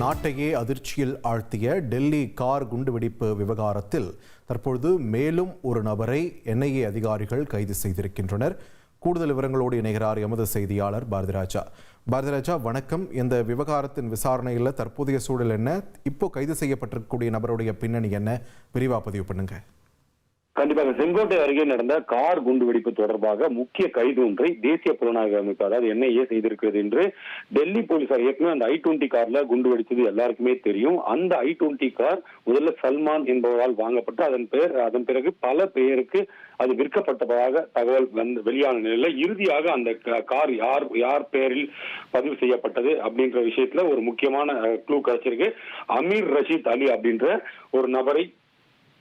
நாட்டையே அதிர்ச்சியில் ஆழ்த்திய டெல்லி கார் குண்டுவெடிப்பு விவகாரத்தில் தற்பொழுது மேலும் ஒரு நபரை என்ஐஏ அதிகாரிகள் கைது செய்திருக்கின்றனர். கூடுதல் விவரங்களோடு இணைகிறார் எமது செய்தியாளர் பாரதிராஜா. பாரதிராஜா, வணக்கம். இந்த விவகாரத்தின் விசாரணையில் தற்போதைய சூழல் என்ன? இப்போ கைது செய்யப்பட்டிருக்கக்கூடிய நபருடைய பின்னணி என்ன? விரிவாக பதிவு பண்ணுங்க. கண்டிப்பாக செங்கோட்டை அருகே நடந்த கார் குண்டுவெடிப்பு தொடர்பாக முக்கிய கைது ஒன்றை தேசிய புலனாய்வு அமைப்பு அதாவது என்ஐஏ செய்திருக்கிறது என்று டெல்லி போலீசார் ஏற்கனவே அந்த I-20 கார்ல குண்டு வெடிச்சது எல்லாருக்குமே தெரியும். அந்த I-20 கார் முதல்ல சல்மான் என்பவரால் வாங்கப்பட்டு அதன் பிறகு பல பேருக்கு அது விற்கப்பட்டதாக தகவல் வெளியான நிலையில இறுதியாக அந்த கார் யார் பெயரில் பதிவு செய்யப்பட்டது அப்படின்ற விஷயத்துல ஒரு முக்கியமான க்ளூ கிடைச்சிருக்கு. அமீர் ரஷீத் அலி அப்படின்ற ஒரு நபரை,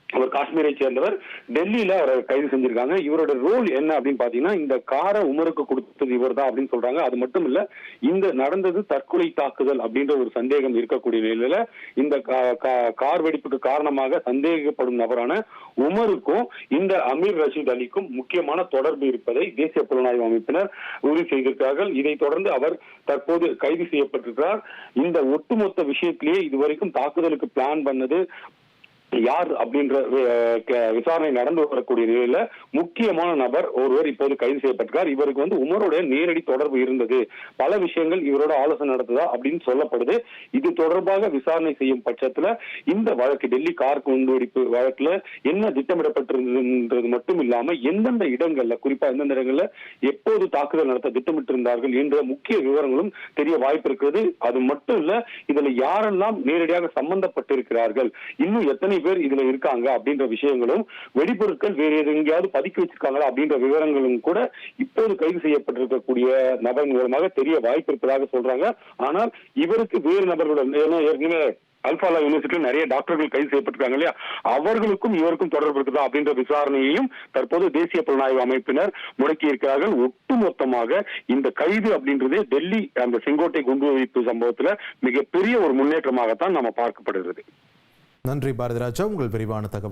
அவர் காஷ்மீரை சேர்ந்தவர், டெல்லியில அவரை கைது செஞ்சிருக்காங்க. இவரோட ரோல் என்ன அப்படின்னு பாத்தீங்கன்னா, இந்த காரை உமருக்கு கொடுத்தது இவர் தான் அப்படின்னு சொல்றாங்க. அது மட்டும் இல்ல, இந்த நடந்தது தற்கொலை தாக்குதல் அப்படின்ற ஒரு சந்தேகம் இருக்கக்கூடிய நிலையில இந்த கார் வெடிப்புக்கு காரணமாக சந்தேகப்படும் நபரான உமருக்கும் இந்த அமீர் ரஷீத் அலிக்கும் முக்கியமான தொடர்பு இருப்பதை தேசிய புலனாய்வு அமைப்பினர் உறுதி செய்திருக்கிறார்கள். இதைத் தொடர்ந்து அவர் தற்போது கைது செய்யப்பட்டிருக்கிறார். இந்த ஒட்டுமொத்த விஷயத்திலேயே இதுவரைக்கும் தாக்குதலுக்கு பிளான் பண்ணது யார் அப்படின்ற விசாரணை நடந்து வரக்கூடிய நிலையில முக்கியமான நபர் ஒருவர் இப்போது கைது செய்யப்பட்டிருக்கார். இவருக்கு உமருடைய நேரடி தொடர்பு இருந்தது, பல விஷயங்கள் இவரோட ஆலோசனை நடத்துதா அப்படின்னு சொல்லப்படுது. இது தொடர்பாக விசாரணை செய்யும் பட்சத்துல இந்த வழக்கு, டெல்லி கார் குண்டுவெடிப்பு வழக்குல என்ன திட்டமிடப்பட்டிருந்தது மட்டும் இல்லாம எந்தெந்த இடங்கள்ல, குறிப்பா எந்தெந்த இடங்கள்ல எப்போது தாக்குதல் நடத்த திட்டமிட்டிருந்தார்கள் என்ற முக்கிய விவரங்களும் தெரிய வாய்ப்பு இருக்கிறது. அது மட்டும் இல்ல, இதுல யாரெல்லாம் நேரடியாக சம்பந்தப்பட்டிருக்கிறார்கள், இன்னும் எத்தனை பேர் இதுல இருக்காங்க அப்படின்ற விஷயங்களும், வெடிப்பொருட்கள் வேற எங்கேயாவது பதுக்கி வச்சிருக்காங்களா அப்படின்ற விவரங்களும் கூட இப்போது கைது செய்யப்பட்டிருக்கக்கூடிய நபர் மூலமாக தெரிய வாய்ப்பு இருப்பதாக சொல்றாங்க. ஆனால் இவருக்கு வேறு நபர்களுடன், ஏற்கனவே அல்பாலா யூனிவர்சிட்டியில் நிறைய டாக்டர்கள் கைது செய்யப்பட்டிருக்காங்க இல்லையா, அவர்களுக்கும் இவருக்கும் தொடர்பு இருக்குதா அப்படின்ற விசாரணையையும் தற்போது தேசிய புலனாய்வு அமைப்பினர் முடக்கி இருக்கிறார்கள். ஒட்டுமொத்தமாக இந்த கைது அப்படின்றதே டெல்லி அந்த செங்கோட்டை குண்டுவெடிப்பு சம்பவத்துல மிகப்பெரிய ஒரு முன்னேற்றமாகத்தான் நாம பார்க்கப்படுகிறது. நன்றி பாரதிராஜா, உங்கள் விரிவான தகவல்.